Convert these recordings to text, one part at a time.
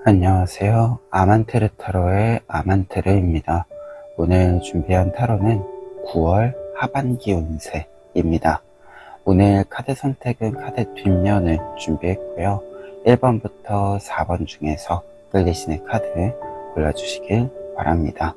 안녕하세요. 아만테르 타로의 아만테르입니다. 오늘 준비한 타로는 9월 하반기 운세입니다. 오늘 카드 선택은 카드 뒷면을 준비했고요. 1번부터 4번 중에서 끌리시는 카드 골라주시길 바랍니다.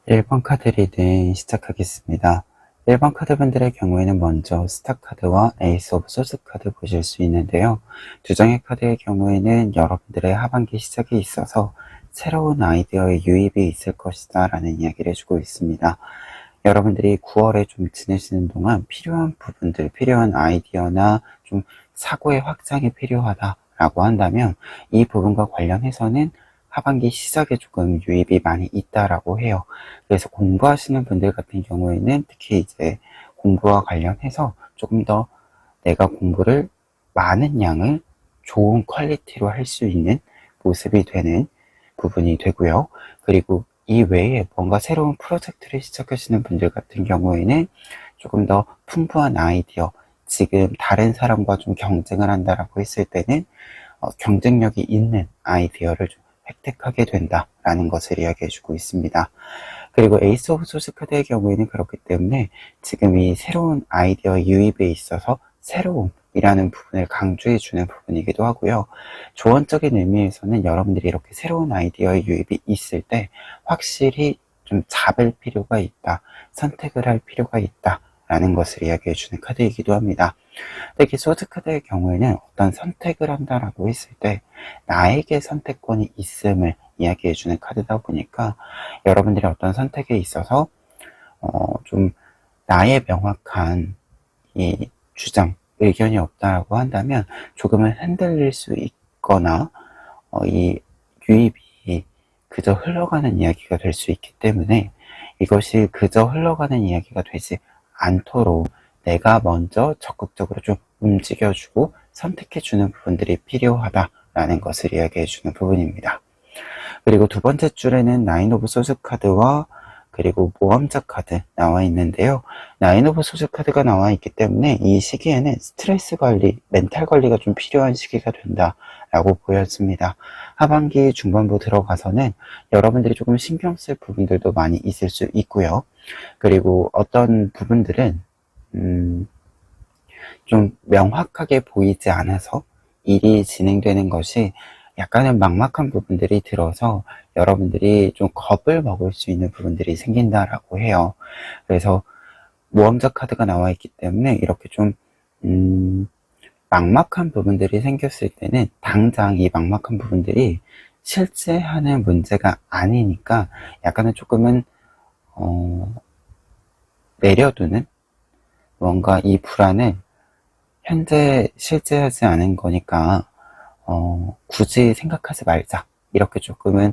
일 번 카드 리딩 시작하겠습니다. 1번 카드분들의 경우에는 먼저 스타 카드와 에이스 오브 소스 카드 보실 수 있는데요. 두 장의 카드의 경우에는 여러분들의 하반기 시작이 있어서 새로운 아이디어의 유입이 있을 것이다 라는 이야기를 해주고 있습니다. 여러분들이 9월에 좀 지내시는 동안 필요한 부분들, 필요한 아이디어나 좀 사고의 확장이 필요하다라고 한다면 이 부분과 관련해서는 하반기 시작에 조금 유입이 많이 있다라고 해요. 그래서 공부하시는 분들 같은 경우에는 특히 이제 공부와 관련해서 조금 더 내가 공부를 많은 양을 좋은 퀄리티로 할 수 있는 모습이 되는 부분이 되고요. 그리고 이 외에 뭔가 새로운 프로젝트를 시작하시는 분들 같은 경우에는 조금 더 풍부한 아이디어, 지금 다른 사람과 좀 경쟁을 한다라고 했을 때는 경쟁력이 있는 아이디어를 좀 획득하게 된다라는 것을 이야기해주고 있습니다. 그리고 에이스 오브 소스 카드의 경우에는 그렇기 때문에 지금 이 새로운 아이디어 유입에 있어서 새로움이라는 부분을 강조해주는 부분이기도 하고요. 조언적인 의미에서는 여러분들이 이렇게 새로운 아이디어의 유입이 있을 때 확실히 좀 잡을 필요가 있다, 선택을 할 필요가 있다 라는 것을 이야기해주는 카드이기도 합니다. 특히 소드 카드의 경우에는 어떤 선택을 한다라고 했을 때 나에게 선택권이 있음을 이야기해주는 카드다 보니까 여러분들이 어떤 선택에 있어서 좀 나의 명확한 이 주장, 의견이 없다라고 한다면 조금은 흔들릴 수 있거나 이 유입이 그저 흘러가는 이야기가 될 수 있기 때문에 이것이 그저 흘러가는 이야기가 되지 않도록 내가 먼저 적극적으로 좀 움직여주고 선택해주는 부분들이 필요하다라는 것을 이야기해주는 부분입니다. 그리고 두 번째 줄에는 나인 오브 소스 카드와 그리고 모험자 카드 나와 있는데요. 나인 오브 소스 카드가 나와 있기 때문에 이 시기에는 스트레스 관리, 멘탈 관리가 좀 필요한 시기가 된다라고 보여집니다. 하반기 중반부 들어가서는 여러분들이 조금 신경 쓸 부분들도 많이 있을 수 있고요. 그리고 어떤 부분들은 좀 명확하게 보이지 않아서 일이 진행되는 것이 약간은 막막한 부분들이 들어서 여러분들이 좀 겁을 먹을 수 있는 부분들이 생긴다라고 해요. 그래서 모험자 카드가 나와 있기 때문에 이렇게 좀 막막한 부분들이 생겼을 때는 당장 이 막막한 부분들이 실제 하는 문제가 아니니까 약간은 조금은 내려두는, 뭔가 이 불안을 현재 실제하지 않은 거니까 굳이 생각하지 말자, 이렇게 조금은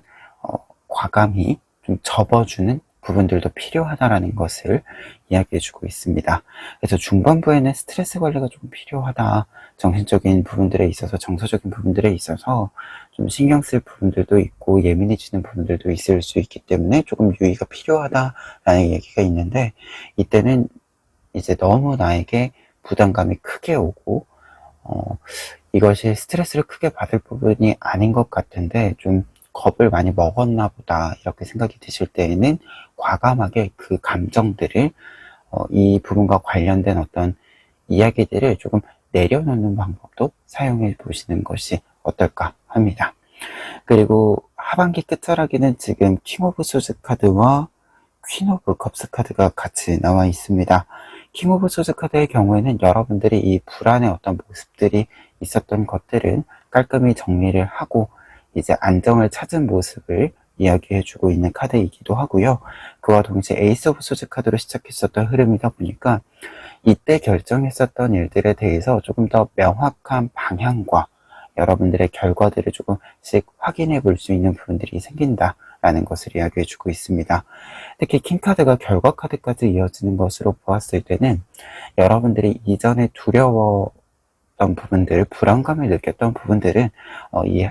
과감히 좀 접어주는 부분들도 필요하다라는 것을 이야기해주고 있습니다. 그래서 중반부에는 스트레스 관리가 좀 필요하다. 정신적인 부분들에 있어서, 정서적인 부분들에 있어서 좀 신경 쓸 부분들도 있고 예민해지는 부분들도 있을 수 있기 때문에 조금 유의가 필요하다라는 얘기가 있는데, 이때는 이제 너무 나에게 부담감이 크게 오고 이것이 스트레스를 크게 받을 부분이 아닌 것 같은데 좀 겁을 많이 먹었나 보다 이렇게 생각이 드실 때에는 과감하게 그 감정들을 이 부분과 관련된 어떤 이야기들을 조금 내려놓는 방법도 사용해 보시는 것이 어떨까 합니다. 그리고 하반기 끝자락에는 지금 킹 오브 소즈 카드와 퀸 오브 컵스 카드가 같이 나와 있습니다. 킹 오브 소즈 카드의 경우에는 여러분들이 이 불안의 어떤 모습들이 있었던 것들은 깔끔히 정리를 하고 이제 안정을 찾은 모습을 이야기해주고 있는 카드이기도 하고요. 그와 동시에 에이스 오브 소즈 카드로 시작했었던 흐름이다 보니까 이때 결정했었던 일들에 대해서 조금 더 명확한 방향과 여러분들의 결과들을 조금씩 확인해 볼 수 있는 부분들이 생긴다라는 것을 이야기해 주고 있습니다. 특히 킹카드가 결과 카드까지 이어지는 것으로 보았을 때는 여러분들이 이전에 두려웠던 부분들, 불안감을 느꼈던 부분들은 이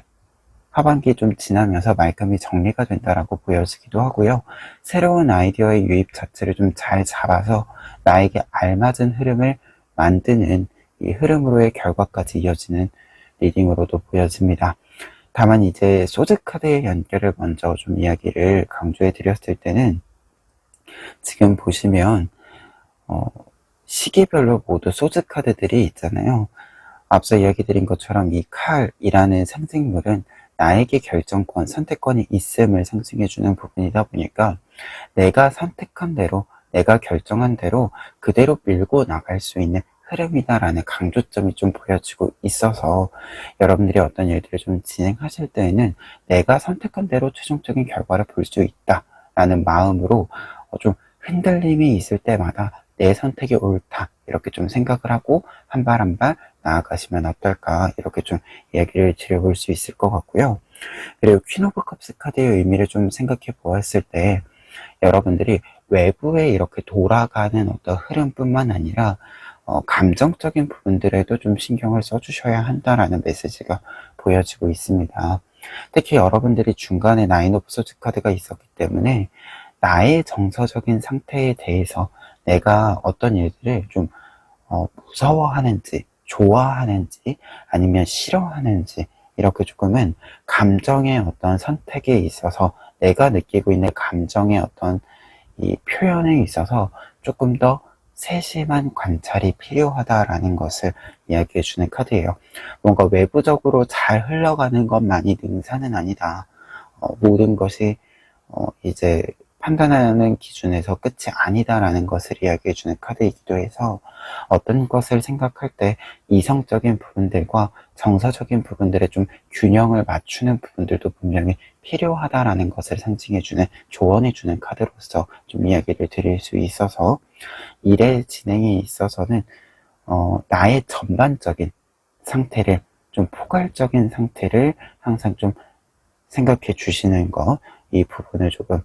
하반기 좀 지나면서 말끔히 정리가 된다라고 보여지기도 하고요. 새로운 아이디어의 유입 자체를 좀 잘 잡아서 나에게 알맞은 흐름을 만드는 이 흐름으로의 결과까지 이어지는 리딩으로도 보여집니다. 다만 이제 소드 카드의 연결을 먼저 좀 이야기를 강조해 드렸을 때는 지금 보시면 시기별로 모두 소드 카드들이 있잖아요. 앞서 이야기 드린 것처럼 이 칼이라는 상징물은 나에게 결정권, 선택권이 있음을 상징해주는 부분이다 보니까 내가 선택한 대로, 내가 결정한 대로 그대로 밀고 나갈 수 있는 흐름이다라는 강조점이 좀 보여지고 있어서 여러분들이 어떤 일들을 좀 진행하실 때에는 내가 선택한 대로 최종적인 결과를 볼 수 있다라는 마음으로 좀 흔들림이 있을 때마다 내 선택이 옳다 이렇게 좀 생각을 하고 한 발 한 발 나아가시면 어떨까 이렇게 좀 이야기를 드려볼 수 있을 것 같고요. 그리고 퀸 오브 컵스 카드의 의미를 좀 생각해 보았을 때 여러분들이 외부에 이렇게 돌아가는 어떤 흐름뿐만 아니라 감정적인 부분들에도 좀 신경을 써주셔야 한다라는 메시지가 보여지고 있습니다. 특히 여러분들이 중간에 나인 오브 소즈 카드가 있었기 때문에 나의 정서적인 상태에 대해서 내가 어떤 일들을 좀 무서워하는지 좋아하는지 아니면 싫어하는지 이렇게 조금은 감정의 어떤 선택에 있어서 내가 느끼고 있는 감정의 어떤 이 표현에 있어서 조금 더 세심한 관찰이 필요하다라는 것을 이야기해 주는 카드예요. 뭔가 외부적으로 잘 흘러가는 것만이 능사는 아니다. 모든 것이 이제 판단하는 기준에서 끝이 아니다라는 것을 이야기해 주는 카드이기도 해서 어떤 것을 생각할 때 이성적인 부분들과 정서적인 부분들의 좀 균형을 맞추는 부분들도 분명히 필요하다라는 것을 상징해 주는, 조언해 주는 카드로서 좀 이야기를 드릴 수 있어서 일의 진행에 있어서는 나의 전반적인 상태를 좀 포괄적인 상태를 항상 좀 생각해 주시는 것, 이 부분을 조금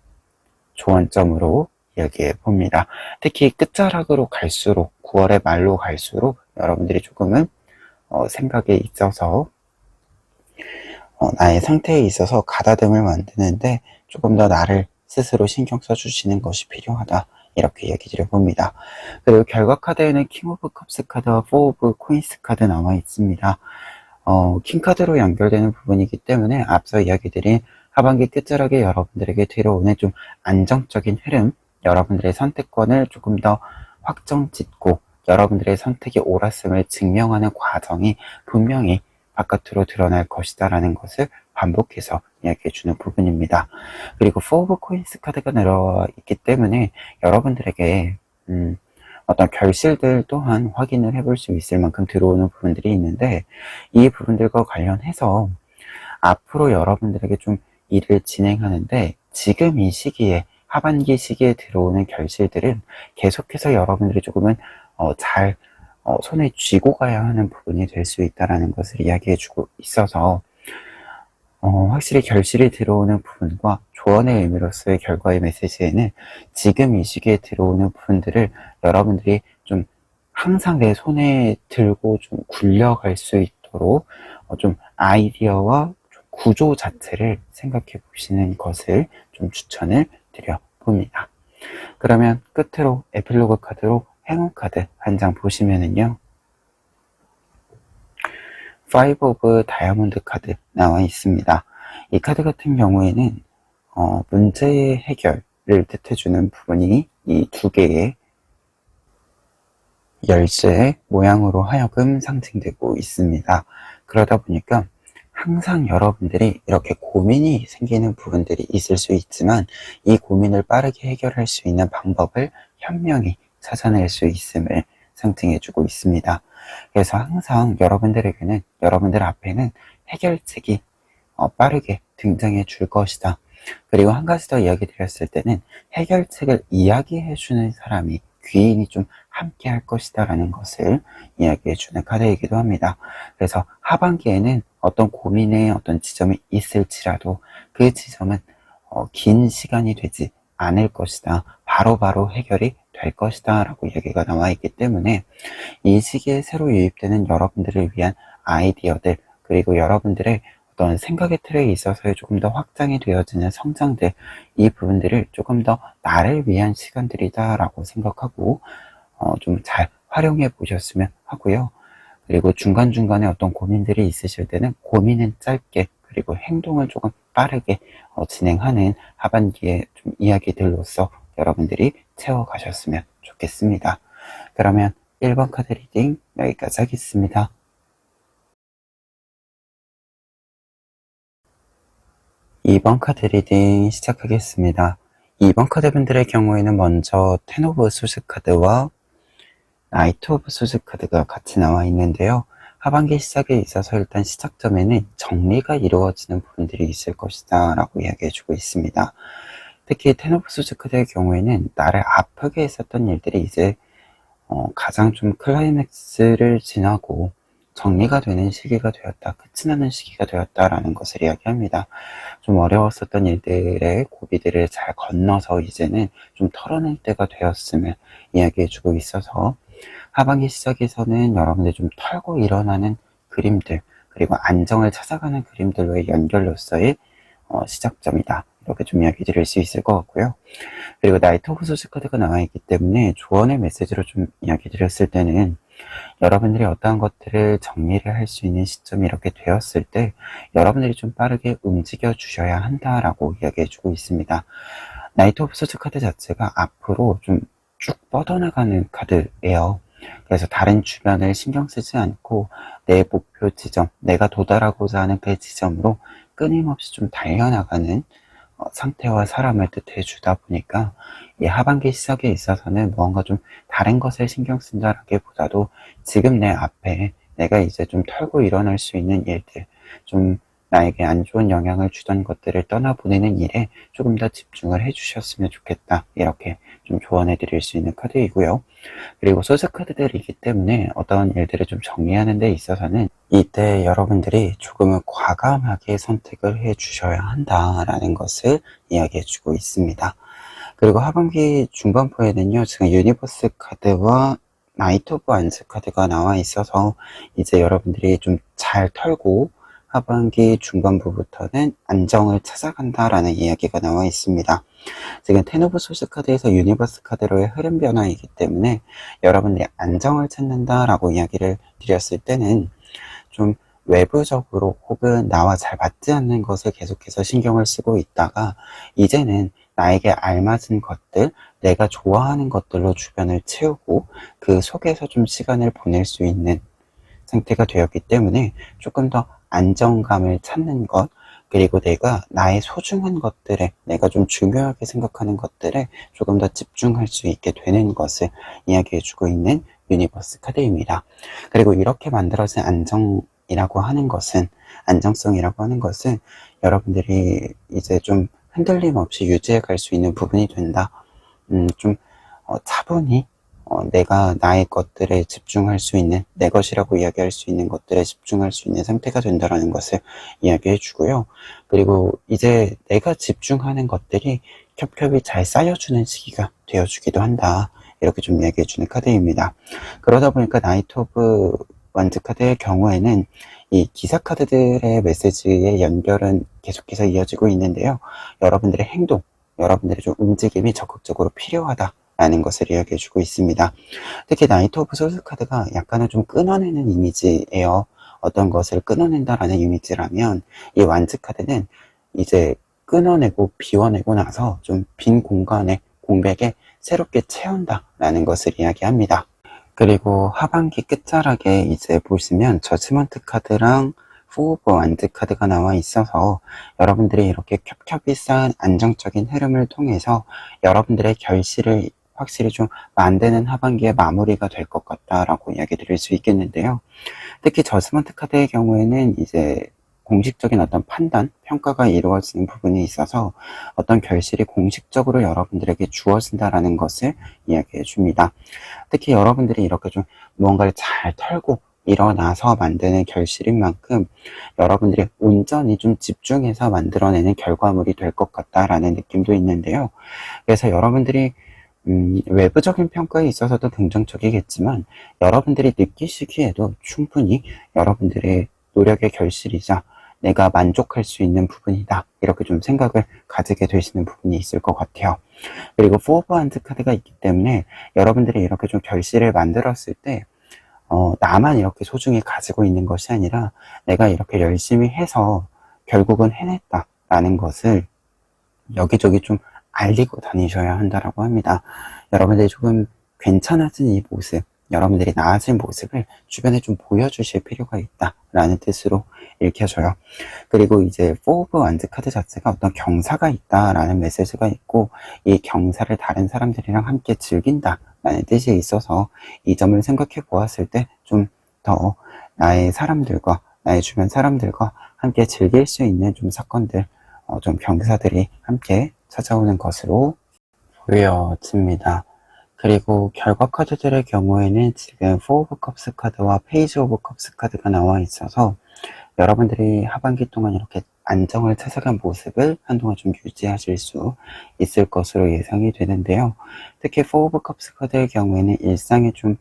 조언점으로 이야기해 봅니다. 특히 끝자락으로 갈수록 9월의 말로 갈수록 여러분들이 조금은 생각에 있어서 나의 상태에 있어서 가다듬을 만드는데 조금 더 나를 스스로 신경 써주시는 것이 필요하다. 이렇게 이야기 드려봅니다. 그리고 결과 카드에는 킹 오브 컵스 카드와 포 오브 코인스 카드 나와 있습니다. 킹 카드로 연결되는 부분이기 때문에 앞서 이야기 드린 하반기 끝자락에 여러분들에게 들어오는 좀 안정적인 흐름, 여러분들의 선택권을 조금 더 확정 짓고 여러분들의 선택이 옳았음을 증명하는 과정이 분명히 바깥으로 드러날 것이다 라는 것을 반복해서 이야기해 주는 부분입니다. 그리고 4 오브 코인스 카드가 내려와 있기 때문에 여러분들에게 어떤 결실들 또한 확인을 해볼 수 있을 만큼 들어오는 부분들이 있는데 이 부분들과 관련해서 앞으로 여러분들에게 좀 일을 진행하는데 지금 이 시기에 하반기 시기에 들어오는 결실들은 계속해서 여러분들이 조금은 잘 손에 쥐고 가야 하는 부분이 될 수 있다는 것을 이야기해 주고 있어서 확실히 결실이 들어오는 부분과 조언의 의미로서의 결과의 메시지에는 지금 이 시기에 들어오는 부분들을 여러분들이 좀 항상 내 손에 들고 좀 굴려갈 수 있도록 좀 아이디어와 좀 구조 자체를 생각해 보시는 것을 좀 추천을 드려 봅니다. 그러면 끝으로 에필로그 카드로 행운 카드 한 장 보시면은요. 파이브 오브 다이아몬드 카드 나와 있습니다. 이 카드 같은 경우에는 문제의 해결을 뜻해주는 부분이 이 두 개의 열쇠의 모양으로 하여금 상징되고 있습니다. 그러다 보니까 항상 여러분들이 이렇게 고민이 생기는 부분들이 있을 수 있지만 이 고민을 빠르게 해결할 수 있는 방법을 현명히 찾아낼 수 있음을 상징해주고 있습니다. 그래서 항상 여러분들에게는, 여러분들 앞에는 해결책이 빠르게 등장해 줄 것이다. 그리고 한 가지 더 이야기 드렸을 때는 해결책을 이야기해 주는 사람이, 귀인이 좀 함께 할 것이다 라는 것을 이야기해 주는 카드이기도 합니다. 그래서 하반기에는 어떤 고민의 어떤 지점이 있을지라도 그 지점은 긴 시간이 되지 않을 것이다. 바로바로 해결이 될 것이다 라고 이야기가 나와 있기 때문에 이 시기에 새로 유입되는 여러분들을 위한 아이디어들, 그리고 여러분들의 어떤 생각의 틀에 있어서의 조금 더 확장이 되어지는 성장들, 이 부분들을 조금 더 나를 위한 시간들이다 라고 생각하고 좀 잘 활용해 보셨으면 하고요. 그리고 중간중간에 어떤 고민들이 있으실 때는 고민은 짧게, 그리고 행동을 조금 빠르게 진행하는 하반기의 좀 이야기들로서 여러분들이 채워가셨으면 좋겠습니다. 그러면 1번 카드 리딩 여기까지 하겠습니다. 2번 카드 리딩 시작하겠습니다. 2번 카드 분들의 경우에는 먼저 텐 오브 소스 카드와 나이트 오브 소스 카드가 같이 나와 있는데요. 하반기 시작에 있어서 일단 시작점에는 정리가 이루어지는 부분들이 있을 것이다 라고 이야기해주고 있습니다. 특히 텐 오브 소스 카드의 경우에는 나를 아프게 했었던 일들이 이제 가장 좀 클라이맥스를 지나고 정리가 되는 시기가 되었다, 끝이 나는 시기가 되었다라는 것을 이야기합니다. 좀 어려웠었던 일들의 고비들을 잘 건너서 이제는 좀 털어낼 때가 되었음을 이야기해주고 있어서 하반기 시작에서는 여러분들 좀 털고 일어나는 그림들, 그리고 안정을 찾아가는 그림들로의 연결로서의 시작점이다. 이렇게 좀 이야기 드릴 수 있을 것 같고요. 그리고 나이트 오브 소스 카드가 나와 있기 때문에 조언의 메시지로 좀 이야기 드렸을 때는 여러분들이 어떠한 것들을 정리를 할 수 있는 시점이 이렇게 되었을 때 여러분들이 좀 빠르게 움직여 주셔야 한다라고 이야기해 주고 있습니다. 나이트 오브 소스 카드 자체가 앞으로 좀 쭉 뻗어나가는 카드예요. 그래서 다른 주변을 신경 쓰지 않고 내 목표 지점, 내가 도달하고자 하는 그 지점으로 끊임없이 좀 달려나가는 상태와 사람을 뜻해 주다 보니까 이 하반기 시작에 있어서는 무언가 좀 다른 것을 신경 쓴다라기보다도 지금 내 앞에 내가 이제 좀 털고 일어날 수 있는 일들, 좀 나에게 안 좋은 영향을 주던 것들을 떠나보내는 일에 조금 더 집중을 해주셨으면 좋겠다. 이렇게 좀 조언해 드릴 수 있는 카드이고요. 그리고 소스 카드들이기 때문에 어떤 일들을 좀 정리하는 데 있어서는 이때 여러분들이 조금은 과감하게 선택을 해 주셔야 한다라는 것을 이야기해 주고 있습니다. 그리고 하반기 중반부에는요, 지금 유니버스 카드와 나이트 오브 완스 카드가 나와 있어서 이제 여러분들이 좀 잘 털고 하반기 중반부부터는 안정을 찾아간다라는 이야기가 나와 있습니다. 지금 텐 오브 소스 카드에서 유니버스 카드로의 흐름 변화이기 때문에 여러분들이 안정을 찾는다라고 이야기를 드렸을 때는 좀 외부적으로 혹은 나와 잘 맞지 않는 것을 계속해서 신경을 쓰고 있다가 이제는 나에게 알맞은 것들, 내가 좋아하는 것들로 주변을 채우고 그 속에서 좀 시간을 보낼 수 있는 상태가 되었기 때문에 조금 더 안정감을 찾는 것, 그리고 내가 나의 소중한 것들에, 내가 좀 중요하게 생각하는 것들에 조금 더 집중할 수 있게 되는 것을 이야기해주고 있는 유니버스 카드입니다. 그리고 이렇게 만들어진 안정성이라고 하는 것은 여러분들이 이제 좀 흔들림 없이 유지해 갈 수 있는 부분이 된다. 좀 차분히 내가 나의 것들에 집중할 수 있는, 내 것이라고 이야기할 수 있는 것들에 집중할 수 있는 상태가 된다라는 것을 이야기해 주고요. 그리고 이제 내가 집중하는 것들이 겹겹이 잘 쌓여주는 시기가 되어주기도 한다. 이렇게 좀 이야기해 주는 카드입니다. 그러다 보니까 나이트 오브 완즈 카드의 경우에는 이 기사 카드들의 메시지의 연결은 계속해서 이어지고 있는데요. 여러분들의 행동, 여러분들의 좀 움직임이 적극적으로 필요하다라는 것을 이야기해 주고 있습니다. 특히 나이트 오브 소스 카드가 약간은 좀 끊어내는 이미지예요. 어떤 것을 끊어낸다라는 이미지라면 이 완즈 카드는 이제 끊어내고 비워내고 나서 좀 빈 공간에 공백에 새롭게 채운다라는 것을 이야기합니다. 그리고 하반기 끝자락에 이제 보시면 저지먼트 카드랑 포오버 완드 카드가 나와 있어서 여러분들이 이렇게 겹겹이 쌓은 안정적인 흐름을 통해서 여러분들의 결실을 확실히 좀 만드는 하반기의 마무리가 될 것 같다라고 이야기 드릴 수 있겠는데요. 특히 저지먼트 카드의 경우에는 이제 공식적인 어떤 판단, 평가가 이루어지는 부분이 있어서 어떤 결실이 공식적으로 여러분들에게 주어진다라는 것을 이야기해 줍니다. 특히 여러분들이 이렇게 좀 무언가를 잘 털고 일어나서 만드는 결실인 만큼 여러분들이 온전히 좀 집중해서 만들어내는 결과물이 될 것 같다라는 느낌도 있는데요. 그래서 여러분들이 외부적인 평가에 있어서도 긍정적이겠지만 여러분들이 느끼시기에도 충분히 여러분들의 노력의 결실이자 내가 만족할 수 있는 부분이다. 이렇게 좀 생각을 가지게 되시는 부분이 있을 것 같아요. 그리고 포어핸드 카드가 있기 때문에 여러분들이 이렇게 좀 결실을 만들었을 때 나만 이렇게 소중히 가지고 있는 것이 아니라 내가 이렇게 열심히 해서 결국은 해냈다라는 것을 여기저기 좀 알리고 다니셔야 한다라고 합니다. 여러분들이 조금 괜찮아진 이 모습, 여러분들이 나아진 모습을 주변에 좀 보여주실 필요가 있다라는 뜻으로 읽혀져요. 그리고 이제 포 오브 완즈 카드 자체가 어떤 경사가 있다라는 메시지가 있고 이 경사를 다른 사람들이랑 함께 즐긴다라는 뜻이 있어서 이 점을 생각해 보았을 때 좀 더 나의 사람들과 나의 주변 사람들과 함께 즐길 수 있는 좀 사건들, 좀 경사들이 함께 찾아오는 것으로 보여집니다. 그리고 결과 카드들의 경우에는 지금 4 오브 컵스 카드와 페이지 오브 컵스 카드가 나와 있어서 여러분들이 하반기 동안 이렇게 안정을 찾아간 모습을 한동안 좀 유지하실 수 있을 것으로 예상이 되는데요. 특히 4 오브 컵스 카드의 경우에는 일상에 좀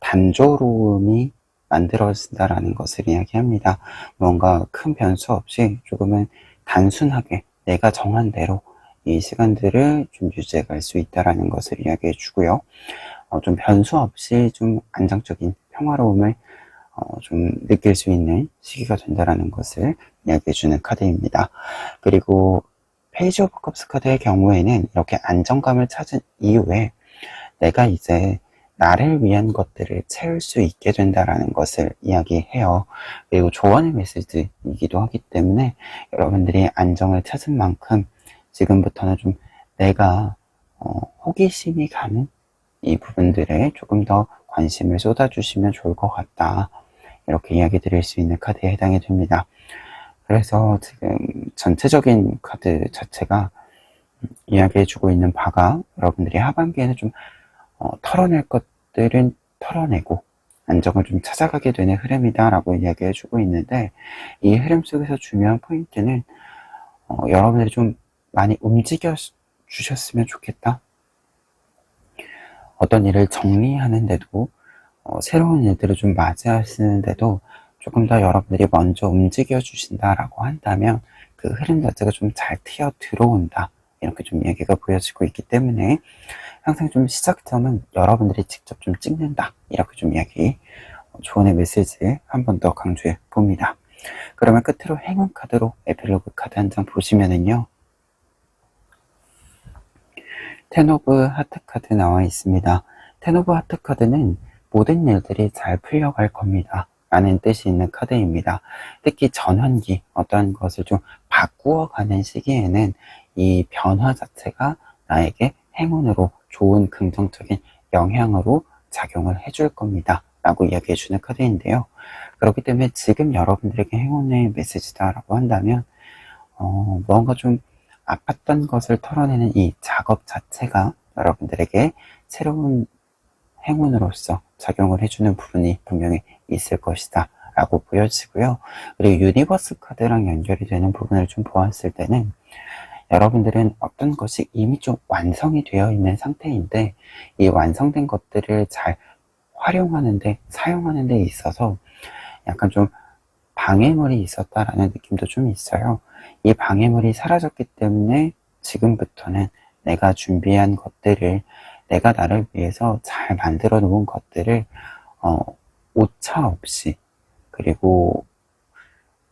단조로움이 만들어진다라는 것을 이야기합니다. 뭔가 큰 변수 없이 조금은 단순하게 내가 정한 대로 이 시간들을 좀 유지해 갈 수 있다라는 것을 이야기해 주고요. 좀 변수 없이 좀 안정적인 평화로움을 좀 느낄 수 있는 시기가 된다라는 것을 이야기해 주는 카드입니다. 그리고 페이지 오브 컵스 카드의 경우에는 이렇게 안정감을 찾은 이후에 내가 이제 나를 위한 것들을 채울 수 있게 된다라는 것을 이야기해요. 그리고 조언의 메시지이기도 하기 때문에 여러분들이 안정을 찾은 만큼 지금부터는 좀 내가 호기심이 가는 이 부분들에 조금 더 관심을 쏟아주시면 좋을 것 같다. 이렇게 이야기 드릴 수 있는 카드에 해당이 됩니다. 그래서 지금 전체적인 카드 자체가 이야기해주고 있는 바가 여러분들이 하반기에는 좀 털어낼 것들은 털어내고 안정을 좀 찾아가게 되는 흐름이다라고 이야기해주고 있는데 이 흐름 속에서 중요한 포인트는 여러분들이 좀 많이 움직여 주셨으면 좋겠다. 어떤 일을 정리하는데도 새로운 일들을 좀 맞이하시는데도 조금 더 여러분들이 먼저 움직여 주신다라고 한다면 그 흐름 자체가 좀 잘 튀어 들어온다. 이렇게 좀 얘기가 보여지고 있기 때문에 항상 좀 시작점은 여러분들이 직접 좀 찍는다. 이렇게 좀 이야기, 조언의 메시지 한 번 더 강조해 봅니다. 그러면 끝으로 행운 카드로 에필로그 카드 한 장 보시면은요. 텐 오브 하트 카드 나와 있습니다. 텐 오브 하트 카드는 모든 일들이 잘 풀려갈 겁니다. 라는 뜻이 있는 카드입니다. 특히 전환기, 어떠한 것을 좀 바꾸어가는 시기에는 이 변화 자체가 나에게 행운으로 좋은 긍정적인 영향으로 작용을 해줄 겁니다. 라고 이야기해주는 카드인데요. 그렇기 때문에 지금 여러분들에게 행운의 메시지다라고 한다면 뭔가 좀 아팠던 것을 털어내는 이 작업 자체가 여러분들에게 새로운 행운으로서 작용을 해주는 부분이 분명히 있을 것이다 라고 보여지고요. 그리고 유니버스 카드랑 연결이 되는 부분을 좀 보았을 때는 여러분들은 어떤 것이 이미 좀 완성이 되어 있는 상태인데 이 완성된 것들을 잘 활용하는데 사용하는 데 있어서 약간 좀 방해물이 있었다라는 느낌도 좀 있어요. 이 방해물이 사라졌기 때문에 지금부터는 내가 준비한 것들을 내가 나를 위해서 잘 만들어 놓은 것들을 오차 없이 그리고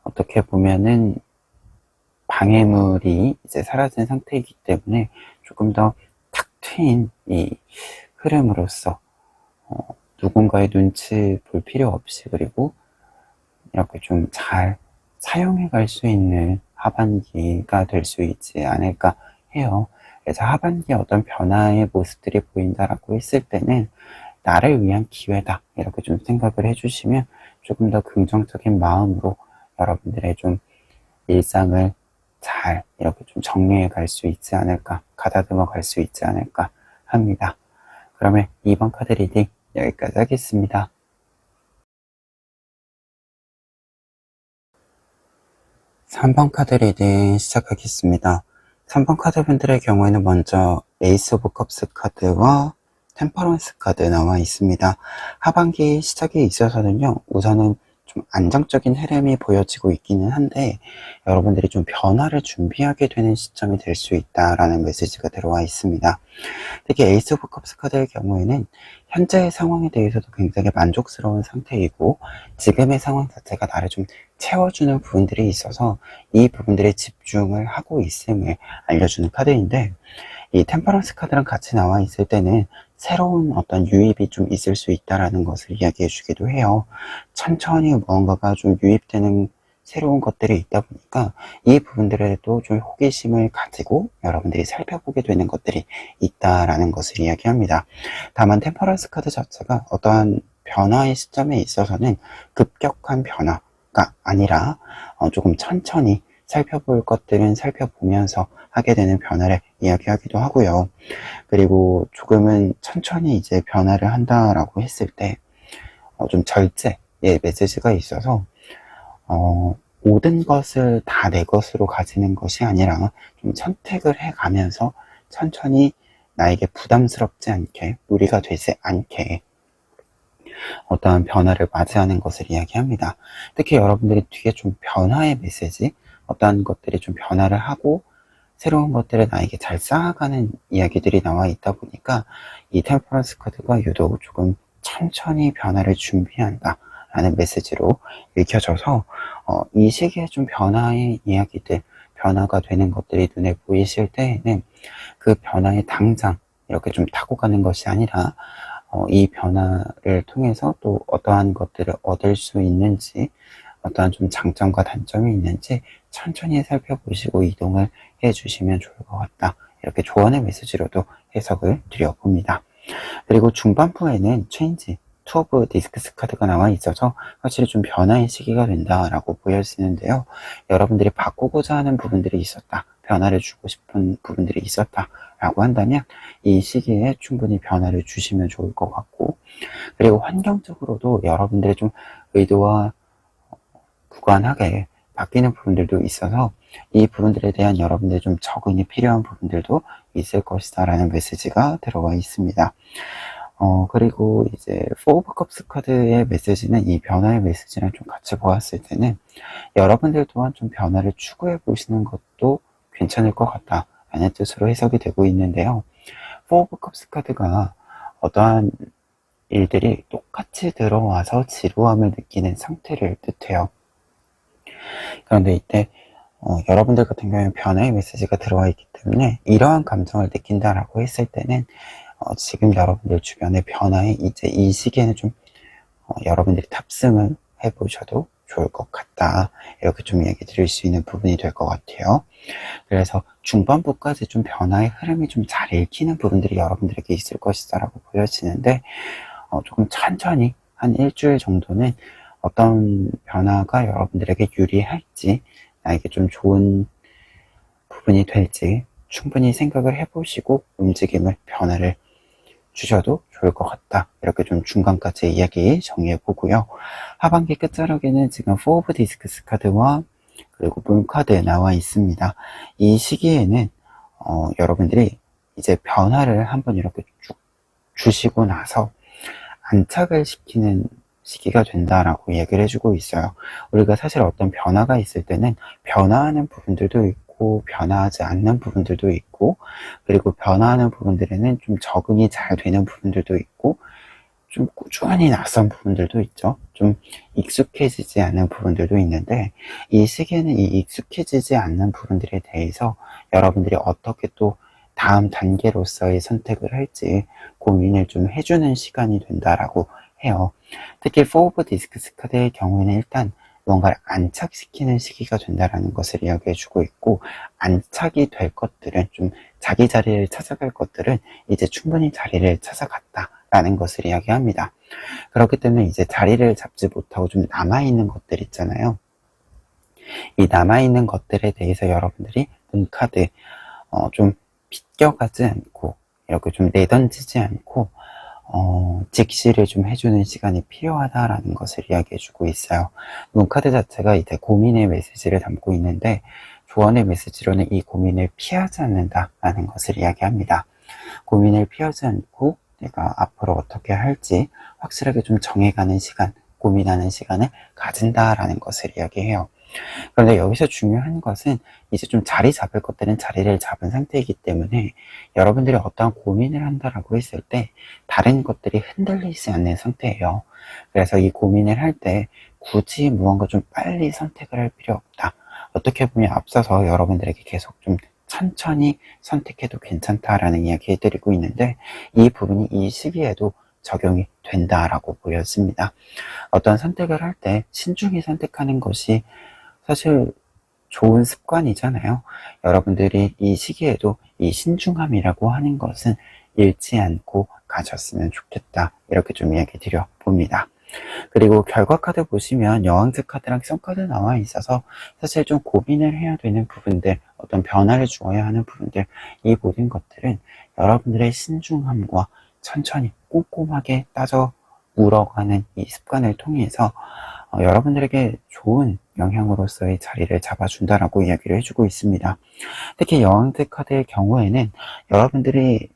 어떻게 보면은 방해물이 이제 사라진 상태이기 때문에 조금 더 탁 트인 이 흐름으로서 누군가의 눈치 볼 필요 없이 그리고 이렇게 좀 잘 사용해 갈 수 있는 하반기가 될 수 있지 않을까 해요. 그래서 하반기에 어떤 변화의 모습들이 보인다라고 했을 때는 나를 위한 기회다 이렇게 좀 생각을 해주시면 조금 더 긍정적인 마음으로 여러분들의 좀 일상을 잘 이렇게 좀 정리해 갈 수 있지 않을까, 가다듬어 갈 수 있지 않을까 합니다. 그러면 이번 카드 리딩 여기까지 하겠습니다. 3번 카드 리딩 시작하겠습니다. 3번 카드 분들의 경우에는 먼저 에이스 오브 컵스 카드와 템퍼런스 카드 나와 있습니다. 하반기 시작에 있어서는요, 우선은 좀 안정적인 흐름이 보여지고 있기는 한데 여러분들이 좀 변화를 준비하게 되는 시점이 될 수 있다라는 메시지가 들어와 있습니다. 특히 에이스 오브 컵스 카드의 경우에는 현재의 상황에 대해서도 굉장히 만족스러운 상태이고 지금의 상황 자체가 나를 좀 채워주는 부분들이 있어서 이 부분들에 집중을 하고 있음을 알려주는 카드인데 이 템퍼런스 카드랑 같이 나와 있을 때는 새로운 어떤 유입이 좀 있을 수 있다라는 것을 이야기해 주기도 해요. 천천히 무언가가 좀 유입되는 새로운 것들이 있다 보니까 이 부분들에도 좀 호기심을 가지고 여러분들이 살펴보게 되는 것들이 있다라는 것을 이야기합니다. 다만 템퍼런스 카드 자체가 어떠한 변화의 시점에 있어서는 급격한 변화가 아니라 조금 천천히 살펴볼 것들은 살펴보면서 하게 되는 변화를 이야기하기도 하고요. 그리고 조금은 천천히 이제 변화를 한다라고 했을 때 좀 절제의 메시지가 있어서 모든 것을 다 내 것으로 가지는 것이 아니라 좀 선택을 해가면서 천천히 나에게 부담스럽지 않게 무리가 되지 않게 어떠한 변화를 맞이하는 것을 이야기합니다. 특히 여러분들이 뒤에 좀 변화의 메시지 어떠한 것들이 좀 변화를 하고 새로운 것들을 나에게 잘 쌓아가는 이야기들이 나와 있다 보니까 이 템퍼런스 카드가 유독 조금 천천히 변화를 준비한다 라는 메시지로 읽혀져서 이 시기에 좀 변화의 이야기들 변화가 되는 것들이 눈에 보이실 때에는 그 변화에 당장 이렇게 좀 타고 가는 것이 아니라 이 변화를 통해서 또 어떠한 것들을 얻을 수 있는지 어떠한 좀 장점과 단점이 있는지 천천히 살펴보시고 이동을 해주시면 좋을 것 같다. 이렇게 조언의 메시지로도 해석을 드려봅니다. 그리고 중반부에는 체인지, 투 오브 디스크스 카드가 나와 있어서 확실히 좀 변화의 시기가 된다라고 보여지는데요. 여러분들이 바꾸고자 하는 부분들이 있었다. 변화를 주고 싶은 부분들이 있었다. 라고 한다면 이 시기에 충분히 변화를 주시면 좋을 것 같고 그리고 환경적으로도 여러분들의 좀 의도와 무관하게 바뀌는 부분들도 있어서 이 부분들에 대한 여러분들의 좀 적응이 필요한 부분들도 있을 것이다 라는 메시지가 들어와 있습니다. 그리고 이제 4 오브 컵스 카드의 메시지는 이 변화의 메시지랑 좀 같이 보았을 때는 여러분들 또한 좀 변화를 추구해 보시는 것도 괜찮을 것 같다 라는 뜻으로 해석이 되고 있는데요. 4 오브 컵스 카드가 어떠한 일들이 똑같이 들어와서 지루함을 느끼는 상태를 뜻해요. 그런데 이때 여러분들 같은 경우에는 변화의 메시지가 들어와 있기 때문에 이러한 감정을 느낀다라고 했을 때는 지금 여러분들 주변의 변화에 이제 이 시기에는 좀 여러분들이 탑승을 해보셔도 좋을 것 같다. 이렇게 좀 얘기 드릴 수 있는 부분이 될 것 같아요. 그래서 중반부까지 좀 변화의 흐름이 좀 잘 읽히는 부분들이 여러분들에게 있을 것이다 라고 보여지는데 조금 천천히 한 일주일 정도는 어떤 변화가 여러분들에게 유리할지 나에게 좀 좋은 부분이 될지 충분히 생각을 해보시고 움직임을 변화를 주셔도 좋을 것 같다. 이렇게 좀 중간까지 이야기 정리해 보고요. 하반기 끝자락에는 지금 4 오브 디스크스 카드와 그리고 문 카드 나와 있습니다. 이 시기에는 여러분들이 이제 변화를 한번 이렇게 쭉 주시고 나서 안착을 시키는 시기가 된다라고 얘기를 해주고 있어요. 우리가 사실 어떤 변화가 있을 때는 변화하는 부분들도 있고 변화하지 않는 부분들도 있고, 그리고 변화하는 부분들에는 좀 적응이 잘 되는 부분들도 있고, 좀 꾸준히 낯선 부분들도 있죠. 좀 익숙해지지 않는 부분들도 있는데, 이 시기에는 이 익숙해지지 않는 부분들에 대해서 여러분들이 어떻게 또 다음 단계로서의 선택을 할지 고민을 좀 해주는 시간이 된다라고 해요. 특히 4 오브 디스크스 카드의 경우에는 일단 뭔가를 안착시키는 시기가 된다라는 것을 이야기해주고 있고, 안착이 될 것들은 좀 자기 자리를 찾아갈 것들은 이제 충분히 자리를 찾아갔다라는 것을 이야기합니다. 그렇기 때문에 이제 자리를 잡지 못하고 좀 남아있는 것들 있잖아요. 이 남아있는 것들에 대해서 여러분들이 문카드 좀 비껴가지 않고 이렇게 좀 내던지지 않고 직시를 좀 해주는 시간이 필요하다라는 것을 이야기해주고 있어요. 문카드 자체가 이제 고민의 메시지를 담고 있는데, 조언의 메시지로는 이 고민을 피하지 않는다라는 것을 이야기합니다. 고민을 피하지 않고 내가 앞으로 어떻게 할지 확실하게 좀 정해가는 시간, 고민하는 시간을 가진다라는 것을 이야기해요. 그런데 여기서 중요한 것은 이제 좀 자리 잡을 것들은 자리를 잡은 상태이기 때문에 여러분들이 어떠한 고민을 한다라고 했을 때 다른 것들이 흔들리지 않는 상태예요. 그래서 이 고민을 할 때 굳이 무언가 좀 빨리 선택을 할 필요 없다. 어떻게 보면 앞서서 여러분들에게 계속 좀 천천히 선택해도 괜찮다라는 이야기 해드리고 있는데, 이 부분이 이 시기에도 적용이 된다라고 보여집니다. 어떤 선택을 할 때 신중히 선택하는 것이 사실 좋은 습관이잖아요. 여러분들이 이 시기에도 이 신중함이라고 하는 것은 잃지 않고 가졌으면 좋겠다. 이렇게 좀 이야기 드려 봅니다. 그리고 결과 카드 보시면 여왕즈 카드랑 성 카드 나와 있어서 사실 좀 고민을 해야 되는 부분들, 어떤 변화를 주어야 하는 부분들, 이 모든 것들은 여러분들의 신중함과 천천히 꼼꼼하게 따져 물어가는 이 습관을 통해서 여러분들에게 좋은 영향으로서의 자리를 잡아준다라고 이야기를 해주고 있습니다. 특히 여왕제 카드의 경우에는 여러분들이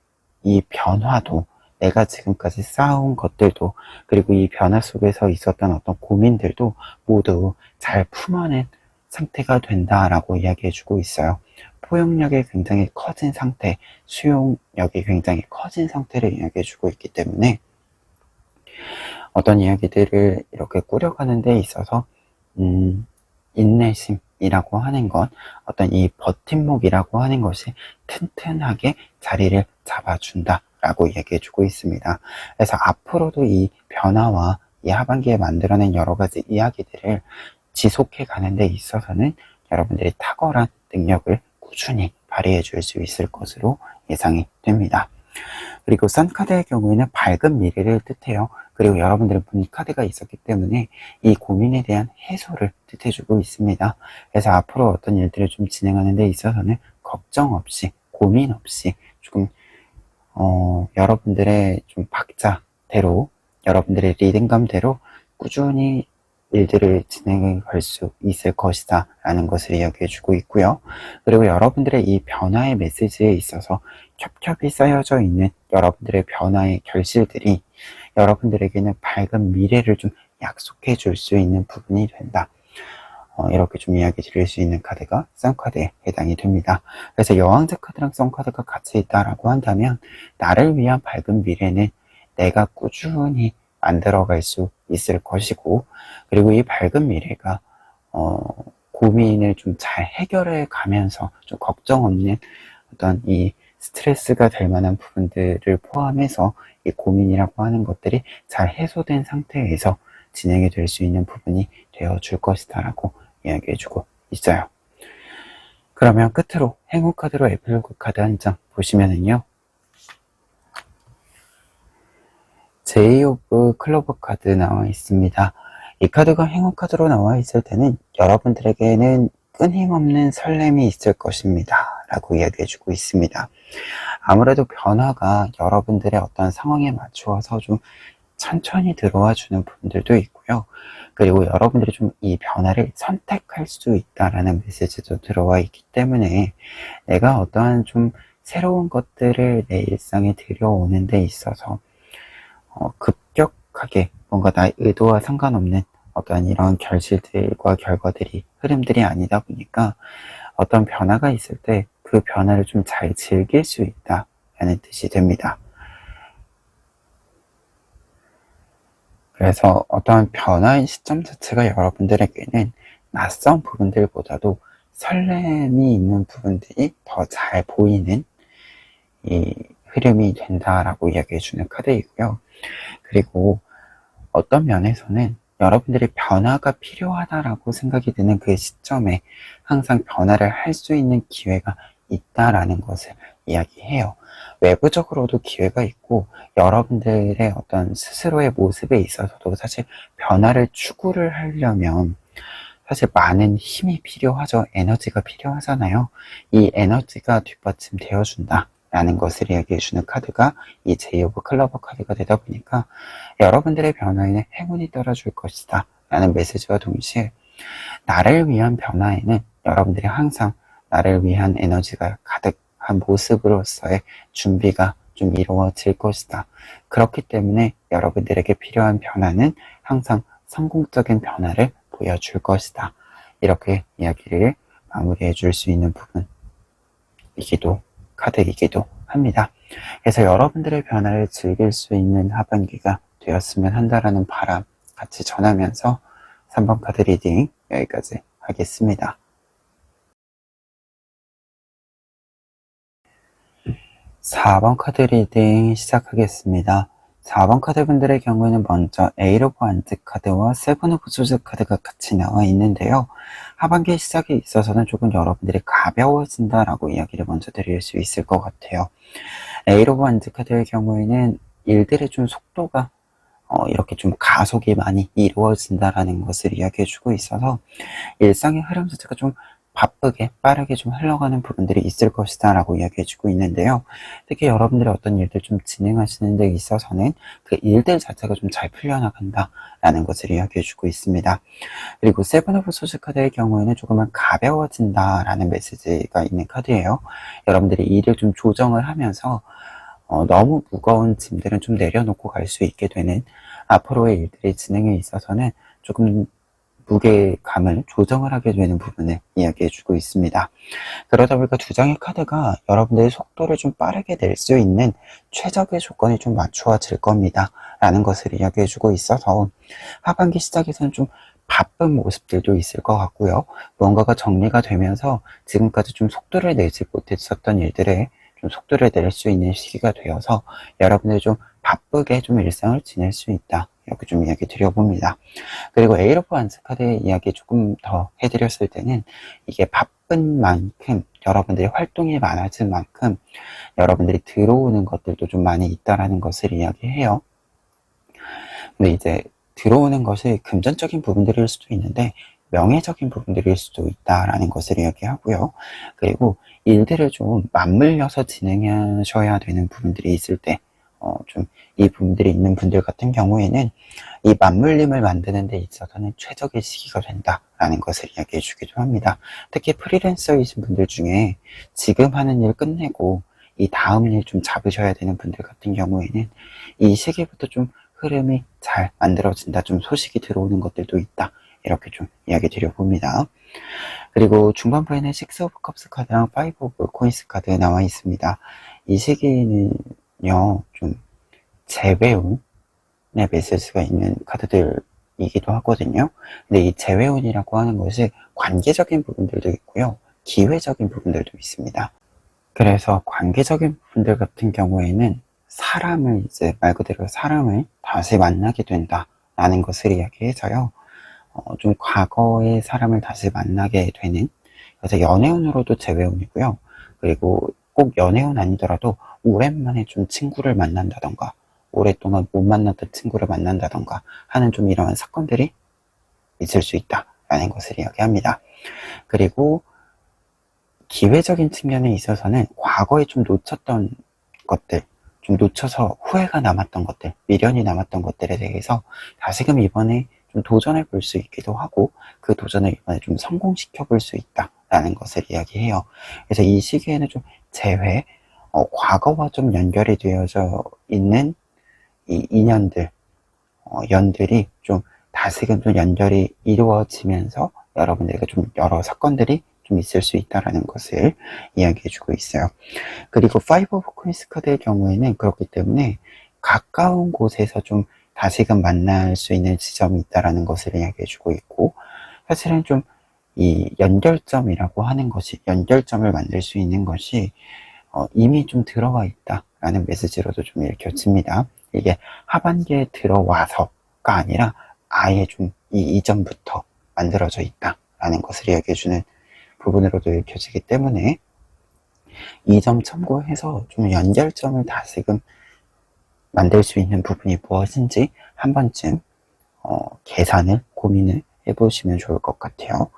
이 변화도, 내가 지금까지 쌓아온 것들도, 그리고 이 변화 속에서 있었던 어떤 고민들도 모두 잘 품어낸 상태가 된다라고 이야기해주고 있어요. 포용력이 굉장히 커진 상태, 수용력이 굉장히 커진 상태를 이야기해주고 있기 때문에 어떤 이야기들을 이렇게 꾸려가는 데 있어서 인내심이라고 하는 것, 어떤 이 버팀목이라고 하는 것이 튼튼하게 자리를 잡아준다라고 얘기해주고 있습니다. 그래서 앞으로도 이 변화와 이 하반기에 만들어낸 여러 가지 이야기들을 지속해 가는 데 있어서는 여러분들이 탁월한 능력을 꾸준히 발휘해 줄 수 있을 것으로 예상이 됩니다. 그리고 선카드의 경우에는 밝은 미래를 뜻해요. 그리고 여러분들은 문카드가 있었기 때문에 이 고민에 대한 해소를 뜻해주고 있습니다. 그래서 앞으로 어떤 일들을 좀 진행하는 데 있어서는 걱정 없이, 고민 없이 조금 여러분들의 좀 박자대로, 여러분들의 리듬감대로 꾸준히 일들을 진행해 갈 수 있을 것이다 라는 것을 이야기해 주고 있고요. 그리고 여러분들의 이 변화의 메시지에 있어서 겹겹이 쌓여져 있는 여러분들의 변화의 결실들이 여러분들에게는 밝은 미래를 좀 약속해 줄 수 있는 부분이 된다. 이렇게 좀 이야기 드릴 수 있는 카드가 썬카드에 해당이 됩니다. 그래서 여왕제 카드랑 썬카드가 같이 있다라고 한다면 나를 위한 밝은 미래는 내가 꾸준히 만들어갈 수 있을 것이고, 그리고 이 밝은 미래가 고민을 좀 잘 해결해 가면서 좀 걱정 없는 어떤 이 스트레스가 될 만한 부분들을 포함해서 이 고민이라고 하는 것들이 잘 해소된 상태에서 진행이 될 수 있는 부분이 되어줄 것이다 라고 이야기해주고 있어요. 그러면 끝으로 행운 카드로 에필로그 카드 한 장 보시면은요, 제이 오브 클로버 카드 나와 있습니다. 이 카드가 행운 카드로 나와 있을 때는 여러분들에게는 끊임없는 설렘이 있을 것입니다 라고 이야기해주고 있습니다. 아무래도 변화가 여러분들의 어떤 상황에 맞추어서 좀 천천히 들어와 주는 부분들도 있고요. 그리고 여러분들이 좀 이 변화를 선택할 수 있다라는 메시지도 들어와 있기 때문에 내가 어떠한 좀 새로운 것들을 내 일상에 들여오는 데 있어서 급격하게 뭔가 나의 의도와 상관없는 어떠한 이런 결실들과 결과들이 흐름들이 아니다 보니까 어떤 변화가 있을 때 그 변화를 좀 잘 즐길 수 있다라는 뜻이 됩니다. 그래서 어떠한 변화의 시점 자체가 여러분들에게는 낯선 부분들보다도 설렘이 있는 부분들이 더 잘 보이는 이 흐름이 된다라고 이야기해 주는 카드이고요. 그리고 어떤 면에서는 여러분들이 변화가 필요하다라고 생각이 드는 그 시점에 항상 변화를 할 수 있는 기회가 있다라는 것을 이야기해요. 외부적으로도 기회가 있고 여러분들의 어떤 스스로의 모습에 있어서도 사실 변화를 추구를 하려면 사실 많은 힘이 필요하죠. 에너지가 필요하잖아요. 이 에너지가 뒷받침되어 준다 라는 것을 이야기해 주는 카드가 이 제이 오브 클로버 카드가 되다 보니까 여러분들의 변화에는 행운이 떨어질 것이다 라는 메시지와 동시에 나를 위한 변화에는 여러분들이 항상 나를 위한 에너지가 가득한 모습으로서의 준비가 좀 이루어질 것이다. 그렇기 때문에 여러분들에게 필요한 변화는 항상 성공적인 변화를 보여줄 것이다. 이렇게 이야기를 마무리해 줄 수 있는 부분이기도 카드이기도 합니다. 그래서 여러분들의 변화를 즐길 수 있는 하반기가 되었으면 한다라는 바람 같이 전하면서 3번 카드 리딩 여기까지 하겠습니다. 4번 카드 리딩 시작하겠습니다. 4번 카드분들의 경우에는 먼저 에잇 오브 완즈 카드와 세븐 오브 소즈 카드가 같이 나와 있는데요. 하반기 시작에 있어서는 조금 여러분들이 가벼워진다라고 이야기를 먼저 드릴 수 있을 것 같아요. 에잇 오브 완즈 카드의 경우에는 일들의 좀 속도가 이렇게 좀 가속이 많이 이루어진다라는 것을 이야기해주고 있어서 일상의 흐름 자체가 좀 바쁘게 빠르게 좀 흘러가는 부분들이 있을 것이다 라고 이야기해주고 있는데요. 특히 여러분들이 어떤 일들 좀 진행하시는 데 있어서는 그 일들 자체가 좀 잘 풀려나간다 라는 것을 이야기해주고 있습니다. 그리고 세븐 오브 소스 카드의 경우에는 조금은 가벼워진다 라는 메시지가 있는 카드예요. 여러분들이 일을 좀 조정을 하면서 너무 무거운 짐들은 좀 내려놓고 갈 수 있게 되는 앞으로의 일들의 진행에 있어서는 조금 무게감을 조정을 하게 되는 부분을 이야기해주고 있습니다. 그러다 보니까 두 장의 카드가 여러분들의 속도를 좀 빠르게 낼 수 있는 최적의 조건이 좀 맞추어질 겁니다. 라는 것을 이야기해주고 있어서 하반기 시작에서는 좀 바쁜 모습들도 있을 것 같고요. 무언가가 정리가 되면서 지금까지 좀 속도를 내지 못했었던 일들에 좀 속도를 낼 수 있는 시기가 되어서 여러분들이 좀 바쁘게 좀 일상을 지낼 수 있다. 이렇게 좀 이야기 드려봅니다. 그리고 에잇 오브 완즈 카드의 이야기 조금 더 해드렸을 때는 이게 바쁜 만큼 여러분들이 활동이 많아진 만큼 여러분들이 들어오는 것들도 좀 많이 있다라는 것을 이야기해요. 근데 이제 들어오는 것이 금전적인 부분들일 수도 있는데 명예적인 부분들일 수도 있다라는 것을 이야기하고요. 그리고 일들을 좀 맞물려서 진행하셔야 되는 부분들이 있을 때 좀 이 부분들이 있는 분들 같은 경우에는 이 맞물림을 만드는 데 있어서는 최적의 시기가 된다라는 것을 이야기해 주기도 합니다. 특히 프리랜서이신 분들 중에 지금 하는 일 끝내고 이 다음 일 좀 잡으셔야 되는 분들 같은 경우에는 이 시기부터 좀 흐름이 잘 만들어진다, 좀 소식이 들어오는 것들도 있다, 이렇게 좀 이야기 드려봅니다. 그리고 중반부에는 6 오브 컵스 카드랑 5 오브 코인스 카드 나와 있습니다. 이 시기는요, 좀 재배운의 메시지가 있는 카드들이기도 하거든요. 근데 이 재배운이라고 하는 것이 관계적인 부분들도 있고요, 기회적인 부분들도 있습니다. 그래서 관계적인 부분들 같은 경우에는 사람을 이제 말 그대로 사람을 다시 만나게 된다라는 것을 이야기해서요. 좀 과거의 사람을 다시 만나게 되는, 그래서 연애운으로도 재회운이고요. 그리고 꼭 연애운 아니더라도 오랜만에 좀 친구를 만난다던가 오랫동안 못 만났던 친구를 만난다던가 하는 좀 이러한 사건들이 있을 수 있다라는 것을 이야기합니다. 그리고 기회적인 측면에 있어서는 과거에 좀 놓쳤던 것들, 좀 놓쳐서 후회가 남았던 것들, 미련이 남았던 것들에 대해서 다시금 이번에 좀 도전해 볼 수 있기도 하고, 그 도전을 이번에 좀 성공시켜 볼 수 있다라는 것을 이야기해요. 그래서 이 시기에는 좀 재회, 과거와 좀 연결이 되어져 있는 이 인연들, 연들이 좀 다시금 좀 연결이 이루어지면서 여러분들에게 좀 여러 사건들이 좀 있을 수 있다라는 것을 이야기해주고 있어요. 그리고 파이브 오브 코인스 카드의 경우에는 그렇기 때문에 가까운 곳에서 좀 다시금 만날 수 있는 지점이 있다라는 것을 이야기해주고 있고, 사실은 좀 이 연결점이라고 하는 것이, 연결점을 만들 수 있는 것이 이미 좀 들어와 있다라는 메시지로도 좀 읽혀집니다. 이게 하반기에 들어와서가 아니라 아예 좀 이 이전부터 만들어져 있다라는 것을 이야기해주는 부분으로도 읽혀지기 때문에 이 점 참고해서 좀 연결점을 다시금 만들 수 있는 부분이 무엇인지 한 번쯤 계산을, 고민을 해보시면 좋을 것 같아요.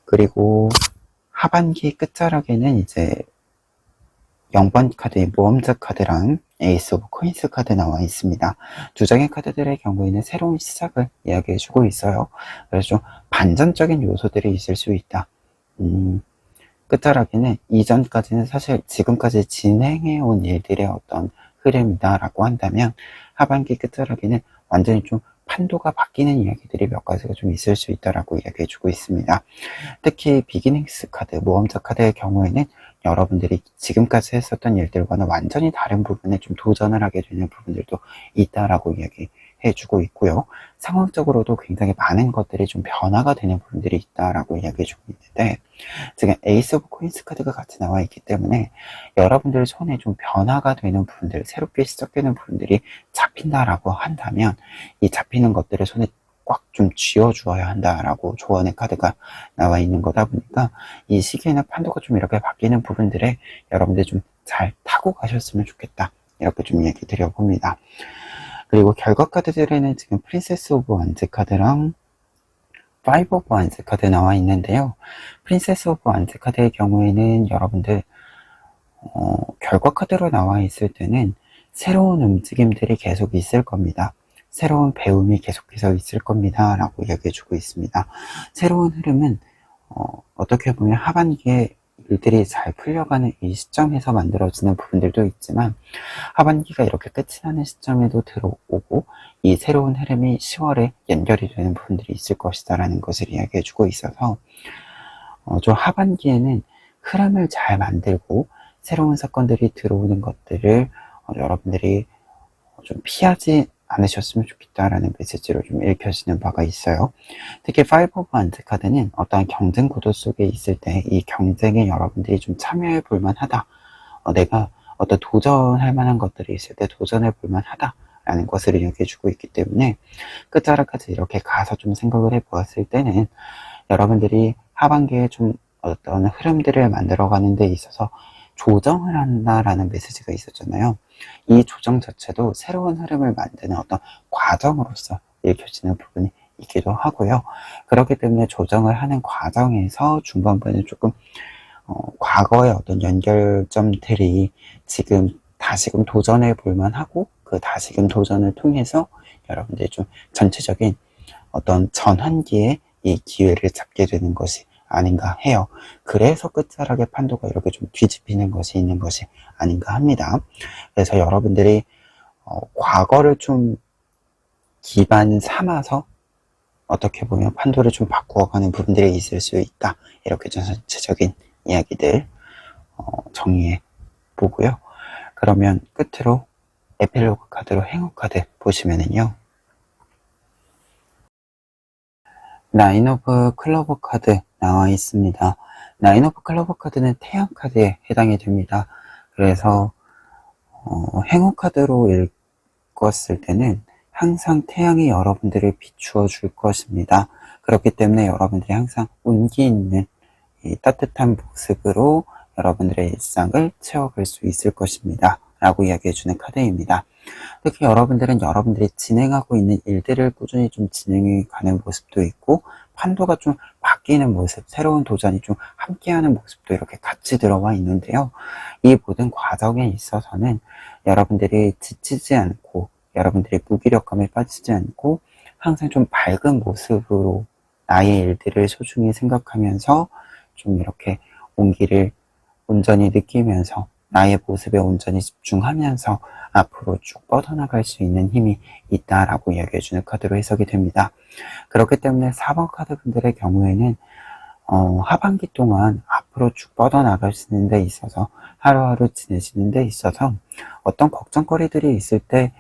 그리고 하반기 끝자락에는 이제 0번 카드의 모험자 카드랑 에이스 오브 코인스 카드 나와 있습니다. 두 장의 카드들의 경우에는 새로운 시작을 이야기해주고 있어요. 그래서 좀 반전적인 요소들이 있을 수 있다. 끝자락에는 이전까지는 사실 지금까지 진행해온 일들의 어떤 흐름이다라고 한다면, 하반기 끝자락에는 완전히 좀 판도가 바뀌는 이야기들이 몇 가지가 좀 있을 수 있다라고 이야기해주고 있습니다. 특히 비기닝스 카드, 모험자 카드의 경우에는 여러분들이 지금까지 했었던 일들과는 완전히 다른 부분에 좀 도전을 하게 되는 부분들도 있다라고 이야기해주고 있고요. 상황적으로도 굉장히 많은 것들이 좀 변화가 되는 부분들이 있다라고 이야기해주고 있는데, 지금 에이스 오브 코인스 카드가 같이 나와 있기 때문에 여러분들 손에 좀 변화가 되는 부분들, 새롭게 시작되는 부분들이 잡힌다라고 한다면, 이 잡히는 것들을 손에 꽉 좀 쥐어주어야 한다라고 조언의 카드가 나와 있는 거다 보니까, 이 시기에는 판도가 좀 이렇게 바뀌는 부분들에 여러분들 좀 잘 타고 가셨으면 좋겠다, 이렇게 좀 얘기 드려봅니다. 그리고 결과 카드들에는 지금 프린세스 오브 완즈 카드랑 파이브 오브 완즈 카드 나와 있는데요. 프린세스 오브 완즈 카드의 경우에는 여러분들 결과 카드로 나와 있을 때는 새로운 움직임들이 계속 있을 겁니다. 새로운 배움이 계속해서 있을 겁니다 라고 이야기해주고 있습니다. 새로운 흐름은 어떻게 보면 하반기에 일들이 잘 풀려가는 이 시점에서 만들어지는 부분들도 있지만, 하반기가 이렇게 끝이 나는 시점에도 들어오고 이 새로운 흐름이 10월에 연결이 되는 부분들이 있을 것이다 라는 것을 이야기해주고 있어서, 좀 하반기에는 흐름을 잘 만들고 새로운 사건들이 들어오는 것들을 여러분들이 좀 피하지 않으셨으면 좋겠다라는 메시지로 좀 읽혀지는 바가 있어요. 특히 파이브 오브 완즈 카드는 어떠한 경쟁 구도 속에 있을 때 이 경쟁에 여러분들이 좀 참여해 볼 만하다, 내가 어떤 도전할 만한 것들이 있을 때 도전해 볼 만하다 라는 것을 이야기해 주고 있기 때문에, 끝자락까지 이렇게 가서 좀 생각을 해 보았을 때는 여러분들이 하반기에 좀 어떤 흐름들을 만들어 가는 데 있어서 조정을 한다라는 메시지가 있었잖아요. 이 조정 자체도 새로운 흐름을 만드는 어떤 과정으로서 읽혀지는 부분이 있기도 하고요. 그렇기 때문에 조정을 하는 과정에서 중반부에는 조금 과거의 어떤 연결점들이 지금 다시금 도전해 볼만 하고, 그 다시금 도전을 통해서 여러분들이 좀 전체적인 어떤 전환기에 이 기회를 잡게 되는 것이 아닌가 해요. 그래서 끝자락의 판도가 이렇게 좀 뒤집히는 것이 있는 것이 아닌가 합니다. 그래서 여러분들이 과거를 좀 기반 삼아서 어떻게 보면 판도를 좀 바꾸어가는 부분들이 있을 수 있다, 이렇게 전체적인 이야기들 정리해 보고요. 그러면 끝으로 에필로그 카드로 행운 카드 보시면은요, 나인 오브 클로버 카드 나와 있습니다. 나인 오브 클로버 카드는 태양 카드에 해당이 됩니다. 그래서 행운 카드로 읽었을 때는 항상 태양이 여러분들을 비추어 줄 것입니다. 그렇기 때문에 여러분들이 항상 운기 있는 이 따뜻한 모습으로 여러분들의 일상을 채워갈 수 있을 것입니다 라고 이야기해 주는 카드입니다. 특히 여러분들은 여러분들이 진행하고 있는 일들을 꾸준히 좀 진행해 가는 모습도 있고, 판도가 좀 바뀌는 모습, 새로운 도전이 좀 함께하는 모습도 이렇게 같이 들어와 있는데요. 이 모든 과정에 있어서는 여러분들이 지치지 않고, 여러분들이 무기력감에 빠지지 않고, 항상 좀 밝은 모습으로 나의 일들을 소중히 생각하면서 좀 이렇게 온기를 온전히 느끼면서 나의 모습에 온전히 집중하면서 앞으로 쭉 뻗어나갈 수 있는 힘이 있다라고 이야기해주는 카드로 해석이 됩니다. 그렇기 때문에 4번 카드 분들의 경우에는 하반기 동안 앞으로 쭉 뻗어나가시는 데 있어서 하루하루 지내시는 데 있어서 어떤 걱정거리들이 있을 때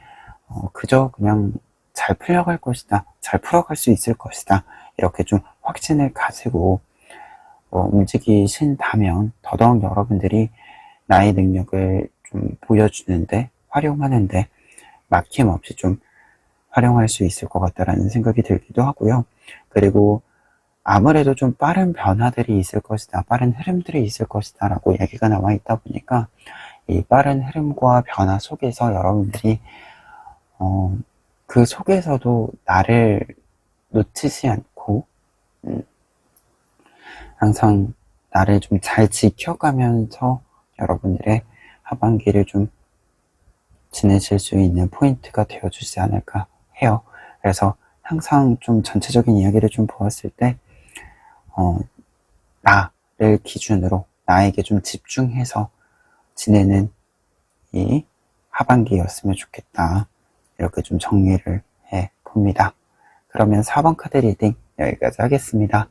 그저 그냥 잘 풀려갈 것이다, 잘 풀어갈 수 있을 것이다, 이렇게 좀 확신을 가지고 움직이신다면 더더욱 여러분들이 나의 능력을 좀 보여주는데, 활용하는데 막힘없이 좀 활용할 수 있을 것 같다라는 생각이 들기도 하고요. 그리고 아무래도 좀 빠른 변화들이 있을 것이다, 빠른 흐름들이 있을 것이다 라고 얘기가 나와 있다 보니까 이 빠른 흐름과 변화 속에서 여러분들이 그 속에서도 나를 놓치지 않고 항상 나를 좀 잘 지켜가면서 여러분들의 하반기를 좀 지내실 수 있는 포인트가 되어주지 않을까 해요. 그래서 항상 좀 전체적인 이야기를 좀 보았을 때 나를 기준으로 나에게 좀 집중해서 지내는 이 하반기였으면 좋겠다, 이렇게 좀 정리를 해 봅니다. 그러면 4번 카드 리딩 여기까지 하겠습니다.